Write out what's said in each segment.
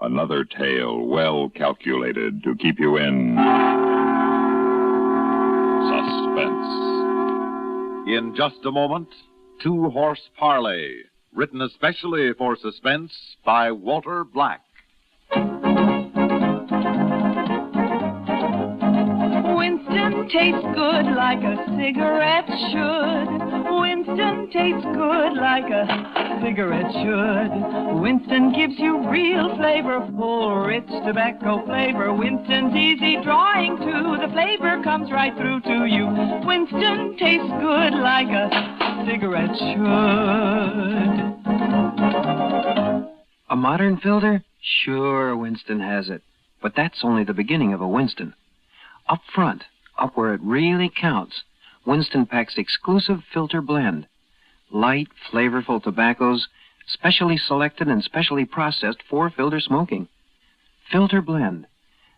Another tale well calculated to keep you in suspense. In just a moment, Two-Horse Parlay, written especially for suspense by Walter Black. Winston tastes good like a cigarette should. Winston tastes good like a cigarette should. Winston gives you real flavor, full, rich tobacco flavor. Winston's easy drawing too. The flavor comes right through to you. Winston tastes good like a cigarette should. A modern filter? Sure, Winston has it. But that's only the beginning of a Winston. Up front, up where it really counts, Winston packs exclusive filter blend. Light, flavorful tobaccos, specially selected and specially processed for filter smoking. Filter blend.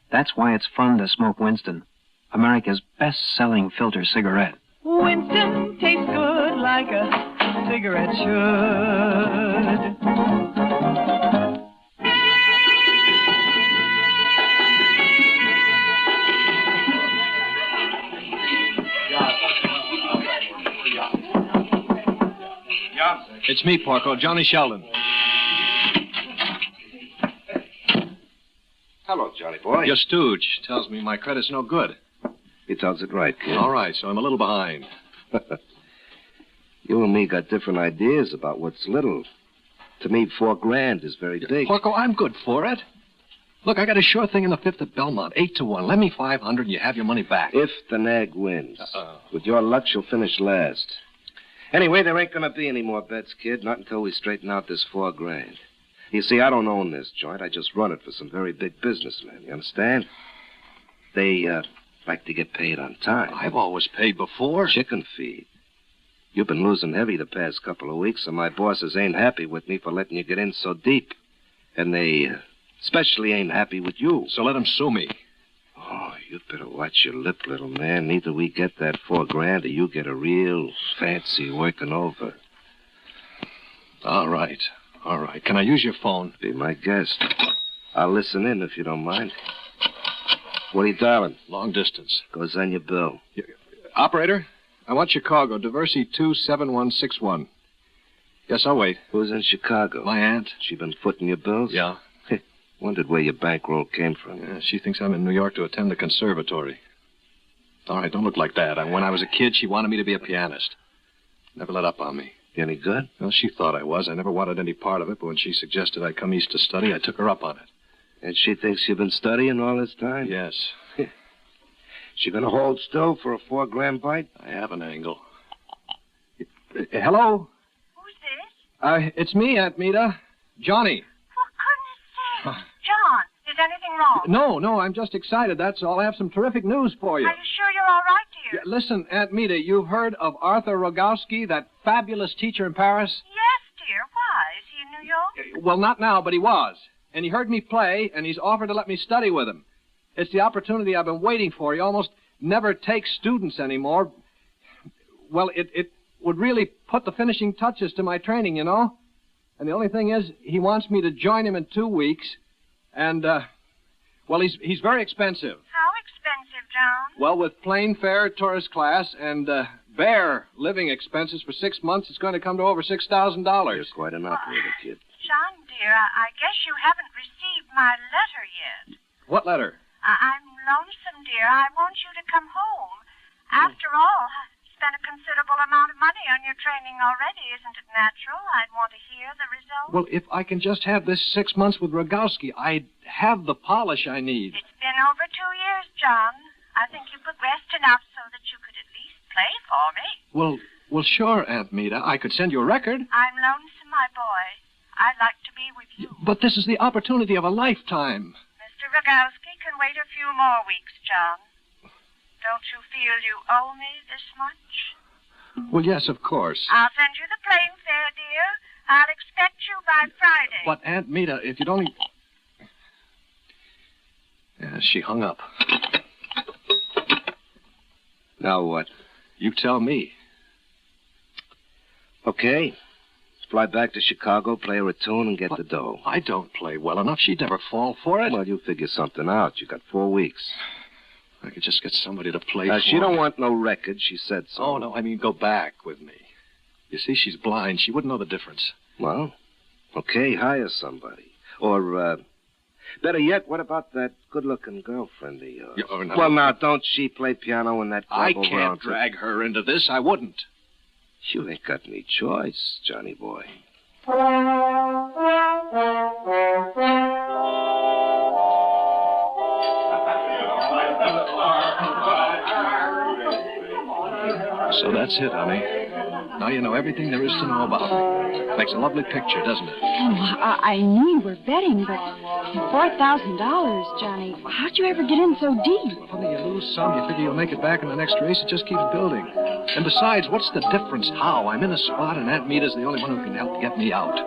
That's why it's fun to smoke Winston, America's best-selling filter cigarette. Winston tastes good like a cigarette should. It's me, Porco, Johnny Sheldon. Hello, Johnny boy. Your stooge tells me my credit's no good. He tells it right, kid. All right, so I'm a little behind. You and me got different ideas about what's little. To me, $4,000 is very big. Porco, I'm good for it. Look, I got a sure thing in the fifth at Belmont, 8-1. Lend me $500 and you have your money back. If the nag wins. With your luck, she'll finish last. Anyway, there ain't gonna be any more bets, kid, not until we straighten out this $4,000. You see, I don't own this joint. I just run it for some very big businessmen. You understand? They, like to get paid on time. I've always paid before. Chicken feed. You've been losing heavy the past couple of weeks, and my bosses ain't happy with me for letting you get in so deep. And they especially ain't happy with you. So let them sue me. Oh, you'd better watch your lip, little man. Neither we get that $4,000 or you get a real fancy working over. All right. All right. Can I use your phone? Be my guest. I'll listen in if you don't mind. What are you dialing? Long distance. Goes on your bill. Operator, I want Chicago, Diversity 27161. Yes, I'll wait. Who's in Chicago? My aunt. She been footing your bills? Yeah. Wondered where your bankroll came from. Yeah, she thinks I'm in New York to attend the conservatory. All right, don't look like that. When I was a kid, she wanted me to be a pianist. Never let up on me. You any good? Well, she thought I was. I never wanted any part of it, but when she suggested I come east to study, I took her up on it. And she thinks you've been studying all this time? Yes. She gonna hold still for a $4,000 bite? I have an angle. Hello? Who's this? It's me, Aunt Mita. Johnny. For goodness sake. John, is anything wrong? No, I'm just excited, that's all. I have some terrific news for you. Are you sure you're all right, dear? Yeah, listen, Aunt Mita, you've heard of Arthur Rogowski, that fabulous teacher in Paris? Yes, dear. Why? Is he in New York? Well, not now, but he was. And he heard me play, and he's offered to let me study with him. It's the opportunity I've been waiting for. He almost never takes students anymore. Well, it would really put the finishing touches to my training, you know? And the only thing is, he wants me to join him in 2 weeks. And, well, he's very expensive. How expensive, John? Well, with plane fare, tourist class, and bare living expenses for 6 months, it's going to come to over $6,000. You're quite an operator, kid. John, dear, I guess you haven't received my letter yet. What letter? I'm lonesome, dear. I want you to come home. After all, I've spent a considerable amount of money on your training already. Isn't it natural? I'd want to hear the result. Well, if I can just have this 6 months with Rogowski, I'd have the polish I need. It's been over 2 years, John. I think you progressed enough so that you could at least play for me. Well, sure, Aunt Mita. I could send you a record. I'm lonesome, my boy. I'd like to be with you. But this is the opportunity of a lifetime. Mr. Rogowski can wait a few more weeks, John. Don't you feel you owe me this much? Well, yes, of course. I'll send you the plane fare, dear. I'll expect you by Friday. But, Aunt Mita, if you'd only... Yeah, she hung up. Now what? You tell me. Okay. Fly back to Chicago, play her a tune, and get the dough. I don't play well enough. She'd never fall for it. Well, you figure something out. You got 4 weeks. I could just get somebody to play for She don't want no record. She said so. Oh, no, I mean go back with me. You see, she's blind. She wouldn't know the difference. Well, okay, hire somebody. Or, better yet, what about that good-looking girlfriend of yours? No. Well, now, don't she play piano in that club I over can't on drag her into this. I wouldn't. You ain't got any choice, Johnny boy. So that's it, honey. Now you know everything there is to know about me. Makes a lovely picture, doesn't it? Oh, I knew you were betting, but $4,000, Johnny. How'd you ever get in so deep? Well, honey, you lose some, you figure you'll make it back in the next race. It just keeps building. And besides, what's the difference how? I'm in a spot, and Aunt Meta's the only one who can help get me out.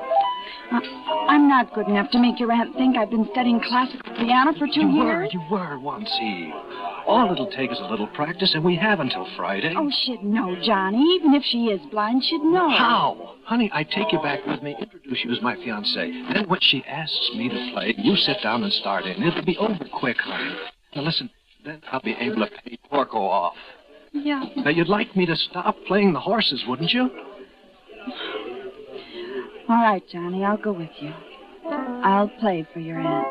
I'm not good enough to make your aunt think I've been studying classical piano for 2 years. You were once, Eve. All it'll take is a little practice, and we have until Friday. Oh, she'd know, Johnny. Even if she is blind, she'd know. How? Honey, I take you back with me, introduce you as my fiancée. Then when she asks me to play, you sit down and start in. It'll be over quick, honey. Now, listen, then I'll be able to pay Porco off. Yeah. Now, you'd like me to stop playing the horses, wouldn't you? All right, Johnny, I'll go with you. I'll play for your aunt.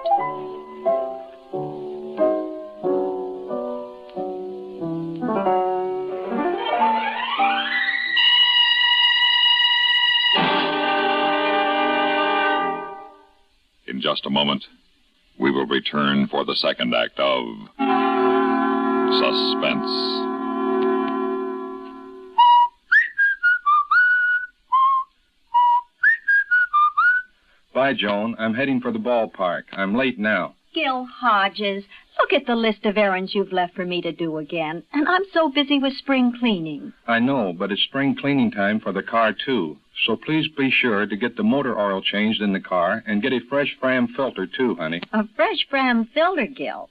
In just a moment, we will return for the second act of Suspense. Bye, Joan. I'm heading for the ballpark. I'm late now. Gil Hodges, look at the list of errands you've left for me to do again. And I'm so busy with spring cleaning. I know, but it's spring cleaning time for the car, too. So please be sure to get the motor oil changed in the car and get a fresh Fram filter, too, honey. A fresh Fram filter, Gil?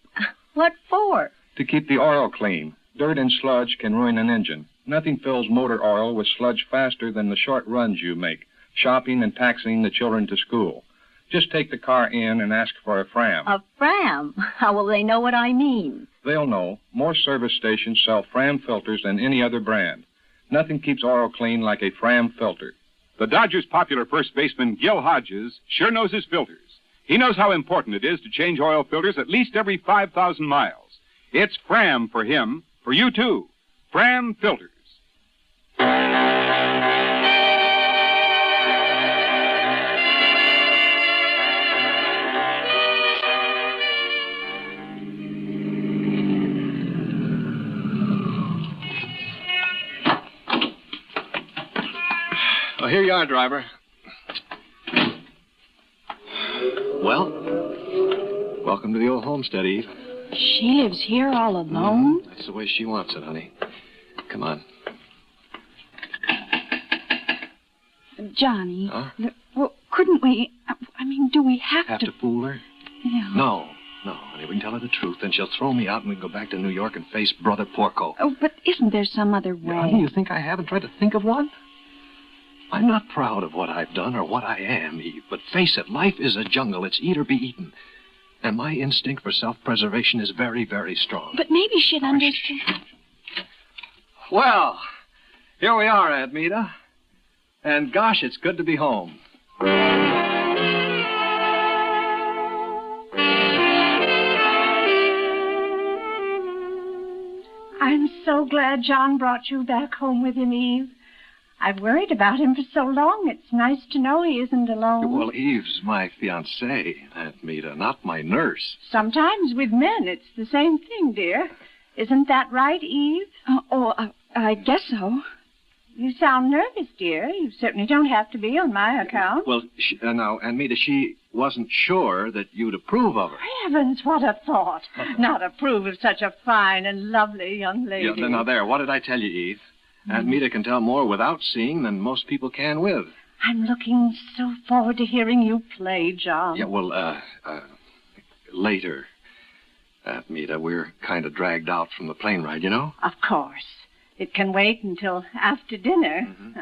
What for? To keep the oil clean. Dirt and sludge can ruin an engine. Nothing fills motor oil with sludge faster than the short runs you make, shopping and taxiing the children to school. Just take the car in and ask for a Fram. A Fram? How will they know what I mean? They'll know. More service stations sell Fram filters than any other brand. Nothing keeps oil clean like a Fram filter. The Dodgers' popular first baseman, Gil Hodges, sure knows his filters. He knows how important it is to change oil filters at least every 5,000 miles. It's Fram for him, for you, too. Fram filters. Oh, here you are, driver. Well, welcome to the old homestead, Eve. She lives here all alone? That's the way she wants it, honey. Come on. Johnny. Huh? Well, couldn't we... do we Have to fool her? Yeah. No, honey. We can tell her the truth, then she'll throw me out and we can go back to New York and face Brother Porco. Oh, but isn't there some other way? Honey, you think I haven't tried to think of one? I'm not proud of what I've done or what I am, Eve, but face it, life is a jungle. It's eat or be eaten. And my instinct for self-preservation is very, very strong. But maybe she'd understand. Well, here we are, Aunt Meta. And gosh, it's good to be home. I'm so glad John brought you back home with him, Eve. I've worried about him for so long. It's nice to know he isn't alone. Well, Eve's my fiancée, Aunt Meta, not my nurse. Sometimes with men, it's the same thing, dear. Isn't that right, Eve? I guess so. You sound nervous, dear. You certainly don't have to be on my account. Well, now, Aunt Meta, she wasn't sure that you'd approve of her. Heavens, what a thought. Not approve of such a fine and lovely young lady. Yeah, now, there, what did I tell you, Eve? Aunt Meta can tell more without seeing than most people can with. I'm looking so forward to hearing you play, John. Yeah, well, later, Aunt Meta, we're kind of dragged out from the plane ride, you know? Of course. It can wait until after dinner. Mm-hmm.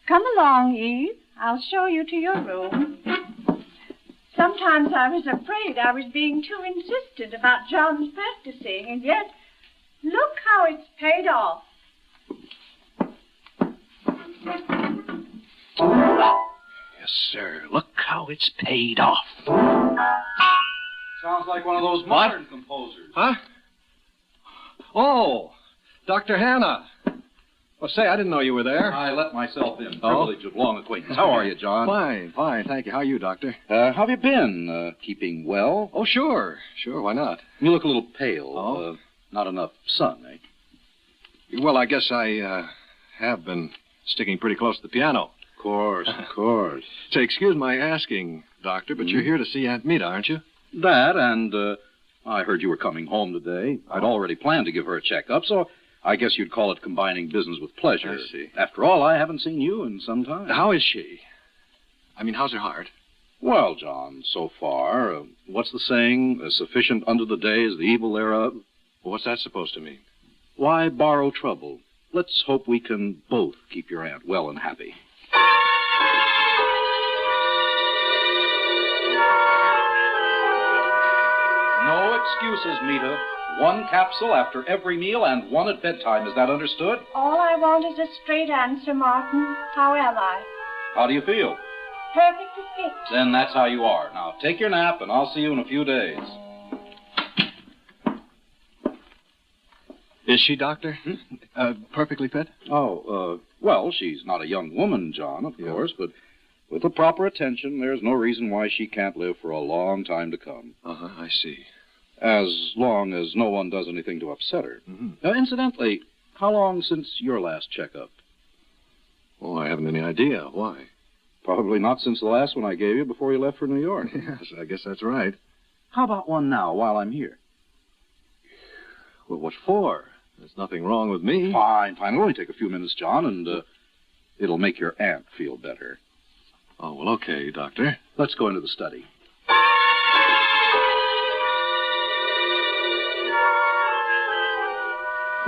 Come along, Eve. I'll show you to your room. Sometimes I was afraid I was being too insistent about John's practicing, and yet, look how it's paid off. Yes, sir. Look how it's paid off. Sounds like one of those modern composers. Huh? Oh, Dr. Hanna. Well, say, I didn't know you were there. I let myself in. Oh? Privilege of long acquaintance. How are you, John? Fine, thank you. How are you, Doctor? How have you been? Keeping well? Oh, sure, why not? You look a little pale. Oh? Not enough sun, eh? Well, I guess I have been sticking pretty close to the piano. Of course. Say, excuse my asking, Doctor, but you're here to see Aunt Mita, aren't you? That, and I heard you were coming home today. I'd already planned to give her a checkup, so I guess you'd call it combining business with pleasure. I see. After all, I haven't seen you in some time. How is she? I mean, how's her heart? Well, John, so far, what's the saying? Sufficient unto the day is the evil thereof. Well, what's that supposed to mean? Why borrow trouble? Let's hope we can both keep your aunt well and happy. No excuses, Mita. One capsule after every meal and one at bedtime. Is that understood? All I want is a straight answer, Martin. How am I? How do you feel? Perfectly fit. Then that's how you are. Now, take your nap, and I'll see you in a few days. Is she, Doctor? Perfectly fit? Well, she's not a young woman, John, of course, but with the proper attention, there's no reason why she can't live for a long time to come. I see. As long as no one does anything to upset her. Mm-hmm. Incidentally, how long since your last checkup? Oh, I haven't any idea. Why? Probably not since the last one I gave you before you left for New York. Yes, I guess that's right. How about one now while I'm here? Well, what for? There's nothing wrong with me. Fine. It'll only take a few minutes, John, and it'll make your aunt feel better. Oh, well, okay, Doctor. Let's go into the study.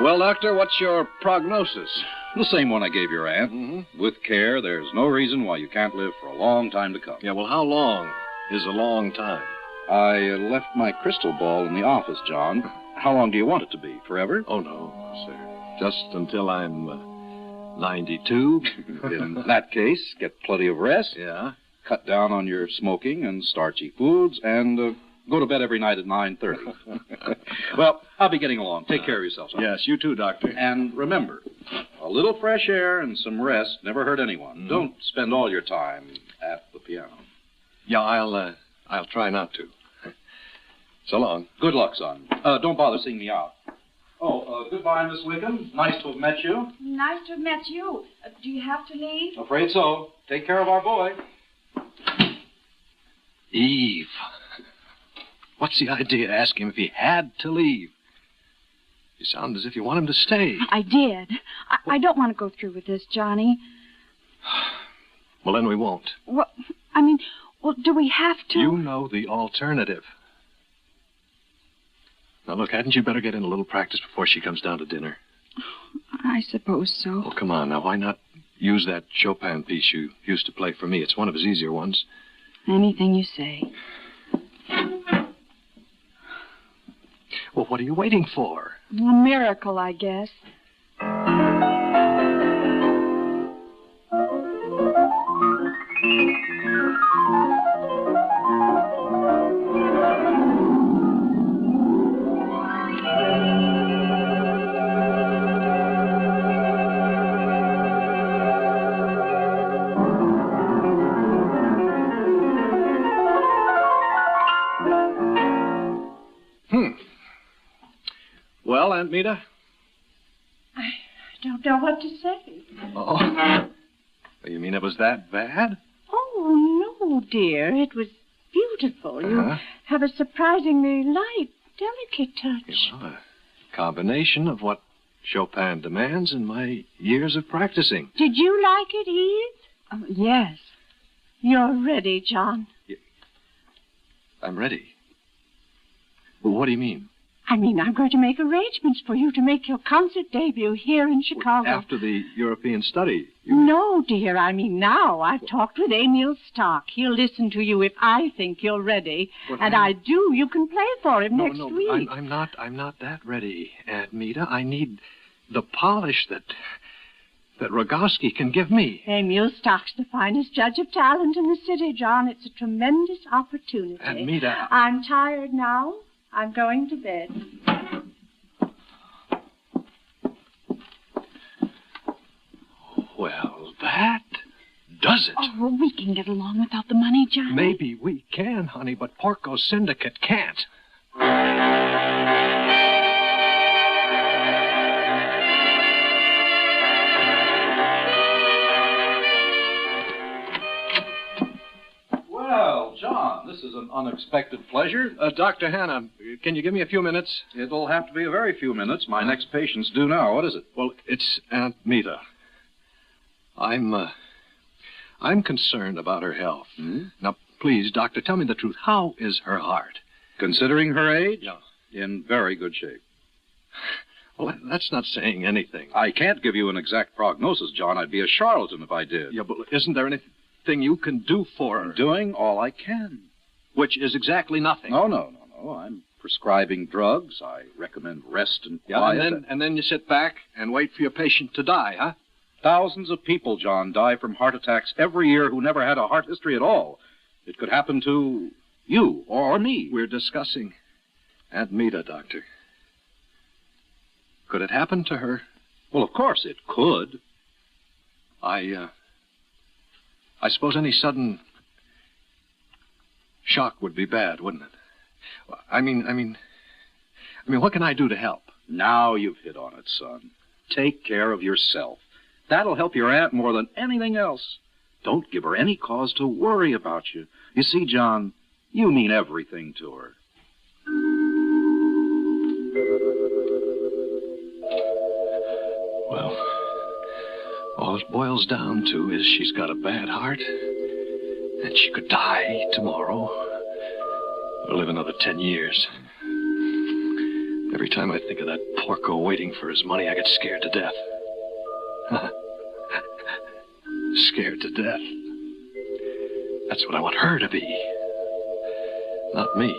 Well, Doctor, what's your prognosis? The same one I gave your aunt. Mm-hmm. With care, there's no reason why you can't live for a long time to come. Yeah, well, how long is a long time? I left my crystal ball in the office, John. How long do you want it to be? Forever? Oh, no, sir. Just until I'm 92. In that case, get plenty of rest. Yeah? Cut down on your smoking and starchy foods, and go to bed every night at 9:30. Well, I'll be getting along. Take care of yourself, son. Yes, you too, Doctor. And remember, a little fresh air and some rest never hurt anyone. Mm-hmm. Don't spend all your time at the piano. Yeah, I'll try not to. So long. Good luck, son. Don't bother seeing me out. Oh, goodbye, Miss Wickham. Nice to have met you. Nice to have met you. Do you have to leave? Afraid so. Take care of our boy. Eve. What's the idea? Ask him if he had to leave. You sound as if you want him to stay. I did. I don't want to go through with this, Johnny. Well, then we won't. Well, do we have to? You know the alternative. Now, look, hadn't you better get in a little practice before she comes down to dinner? I suppose so. Oh, come on. Now, why not use that Chopin piece you used to play for me? It's one of his easier ones. Anything you say. Well, what are you waiting for? A miracle, I guess. Well, Aunt Mita? I don't know what to say. Oh. You mean it was that bad? Oh, no, dear. It was beautiful. You have a surprisingly light, delicate touch. Well, a combination of what Chopin demands and my years of practicing. Did you like it, Eve? Yes. You're ready, John. I'm ready. Well, what do you mean? I mean, I'm going to make arrangements for you to make your concert debut here in Chicago. After the European study. No, dear, I mean now. I've talked with Emil Stock. He'll listen to you if I think you're ready. But and I do. You can play for him next week. I'm not that ready, Aunt Meta. I need the polish that Rogowski can give me. Emil Stock's the finest judge of talent in the city, John. It's a tremendous opportunity. Aunt Meta. I'm tired now. I'm going to bed. Well, that does it. Oh, well, we can get along without the money, Johnny. Maybe we can, honey, but Porco's syndicate can't. Well, John, this is an unexpected pleasure. Dr. Hannah, can you give me a few minutes? It'll have to be a very few minutes. My next patient's due now. What is it? Well, it's Aunt Meta. I'm concerned about her health. Hmm? Now, please, doctor, tell me the truth. How is her heart? Considering her age? Yeah. In very good shape. Well, that's not saying anything. I can't give you an exact prognosis, John. I'd be a charlatan if I did. Yeah, but isn't there anything you can do for her? I'm doing all I can. Which is exactly nothing. No. I'm prescribing drugs. I recommend rest and quiet. And then you sit back and wait for your patient to die, huh? Thousands of people, John, die from heart attacks every year who never had a heart history at all. It could happen to you or me. We're discussing Aunt Meta, doctor. Could it happen to her? Well, of course it could. I suppose any sudden shock would be bad, wouldn't it? I mean, what can I do to help? Now you've hit on it, son. Take care of yourself. That'll help your aunt more than anything else. Don't give her any cause to worry about you. You see, John, you mean everything to her. Well, all it boils down to is she's got a bad heart, and she could die tomorrow or live another 10 years. Every time I think of that Porco waiting for his money, I get scared to death. Scared to death. That's what I want her to be. Not me.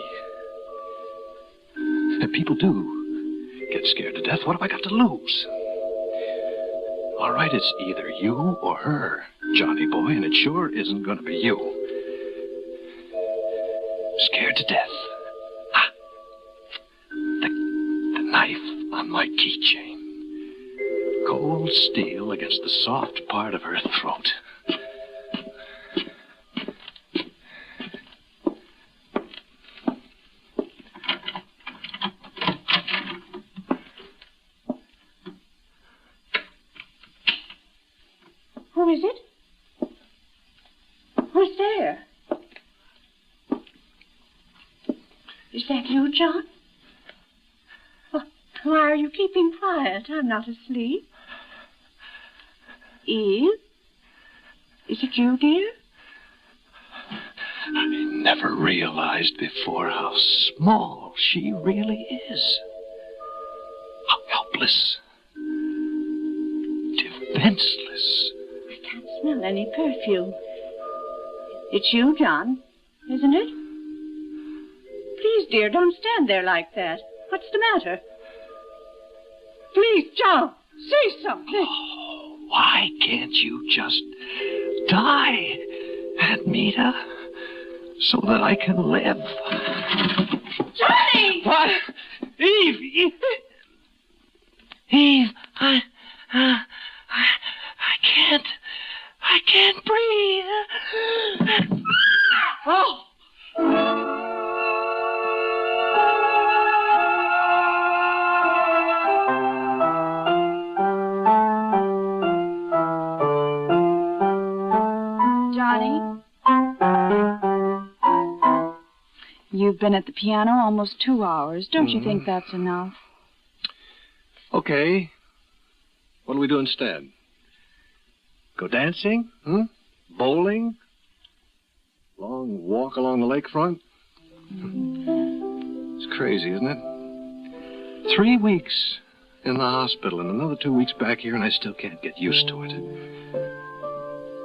And people do get scared to death. What have I got to lose? All right, it's either you or her, Johnny boy, and it sure isn't going to be you. Scared to death. Ah. The knife on my keychain. Cold steel against the soft part of her throat. Who is it? Who's there? Is that you, John? Why are you keeping quiet? I'm not asleep. Eve? Is it you, dear? I never realized before how small she really is. How helpless. Defenseless. I can't smell any perfume. It's you, John, isn't it? Please, dear, don't stand there like that. What's the matter? Please, John, say something. Oh, why can't you just die, Aunt Meta, so that I can live? Johnny! What? Eve! Eve, I can't breathe. Oh! You've been at the piano almost 2 hours. Don't you think that's enough? Okay. What do we do instead? Go dancing? Bowling? Long walk along the lakefront? It's crazy, isn't it? 3 weeks in the hospital and another 2 weeks back here, and I still can't get used to it.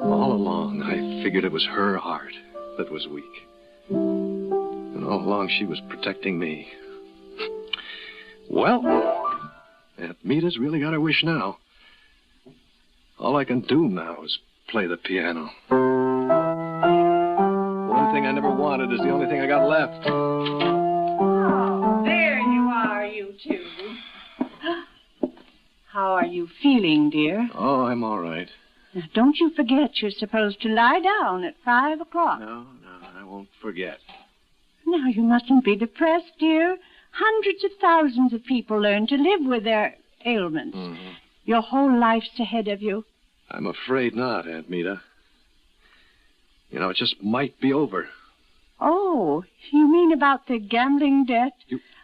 All along, I figured it was her heart that was weak. And all along, she was protecting me. Well, Aunt Mita's really got her wish now. All I can do now is play the piano. One thing I never wanted is the only thing I got left. Oh, there you are, you two. How are you feeling, dear? Oh, I'm all right. Now, don't you forget you're supposed to lie down at 5 o'clock. No, I won't forget. Now, you mustn't be depressed, dear. Hundreds of thousands of people learn to live with their ailments. Mm-hmm. Your whole life's ahead of you. I'm afraid not, Aunt Mita. You know, it just might be over. Oh, you mean about the gambling debt?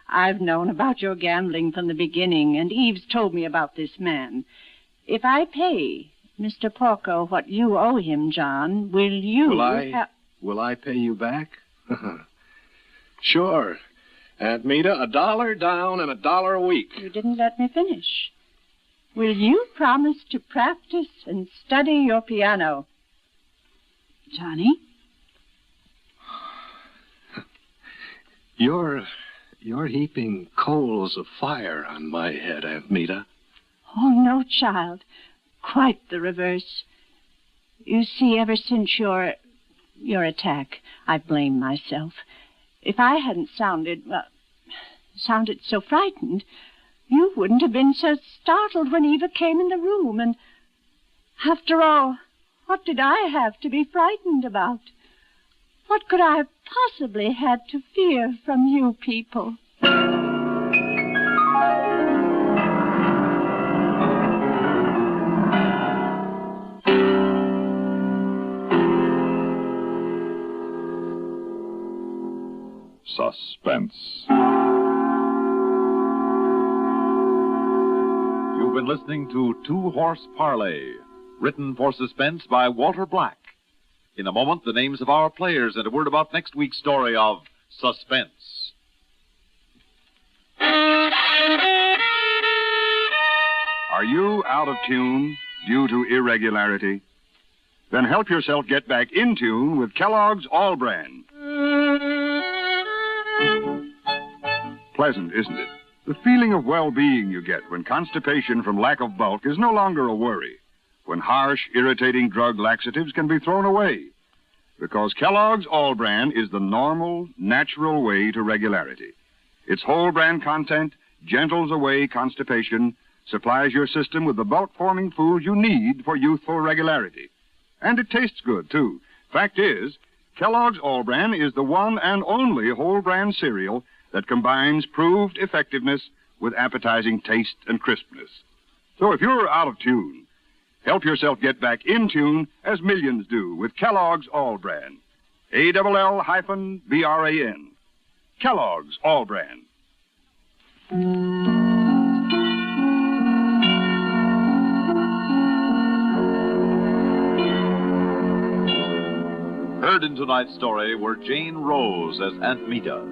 I've known about your gambling from the beginning, and Eve's told me about this man. If I pay Mr. Porco what you owe him, John, will you... Will I pay you back? Sure. Aunt Mita, $1 down and $1 a week. You didn't let me finish. Will you promise to practice and study your piano? Johnny? You're heaping coals of fire on my head, Aunt Mita. Oh, no, child. Quite the reverse. You see, ever since your attack, I blame myself. If I hadn't sounded so frightened, you wouldn't have been so startled when Eva came in the room. And after all, what did I have to be frightened about? What could I have possibly had to fear from you people? Suspense. You've been listening to Two Horse Parlay, written for suspense by Walter Black. In a moment, the names of our players and a word about next week's story of Suspense. Are you out of tune due to irregularity? Then help yourself get back in tune with Kellogg's All Brand. Pleasant, isn't it? The feeling of well-being you get when constipation from lack of bulk is no longer a worry, when harsh, irritating drug laxatives can be thrown away. Because Kellogg's All Brand is the normal, natural way to regularity. Its whole brand content gentles away constipation, supplies your system with the bulk-forming food you need for youthful regularity. And it tastes good, too. Fact is, Kellogg's All Brand is the one and only whole brand cereal that combines proved effectiveness with appetizing taste and crispness. So if you're out of tune, help yourself get back in tune as millions do with Kellogg's All Brand. ALL-BRAN. Kellogg's All Brand. Heard in tonight's story were Jane Rose as Aunt Mita,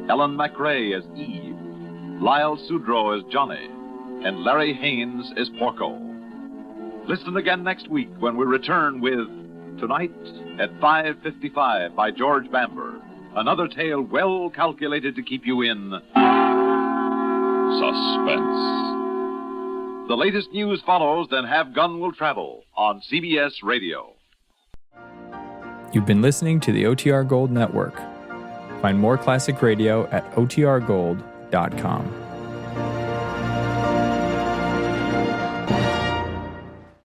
Ellen McRae as Eve, Lyle Sudrow as Johnny, and Larry Haynes as Porco. Listen again next week when we return with Tonight at 5:55 by George Bamber, another tale well calculated to keep you in suspense. The latest news follows, then Have Gun Will Travel on CBS Radio. You've been listening to the OTR Gold Network. Find more classic radio at otrgold.com.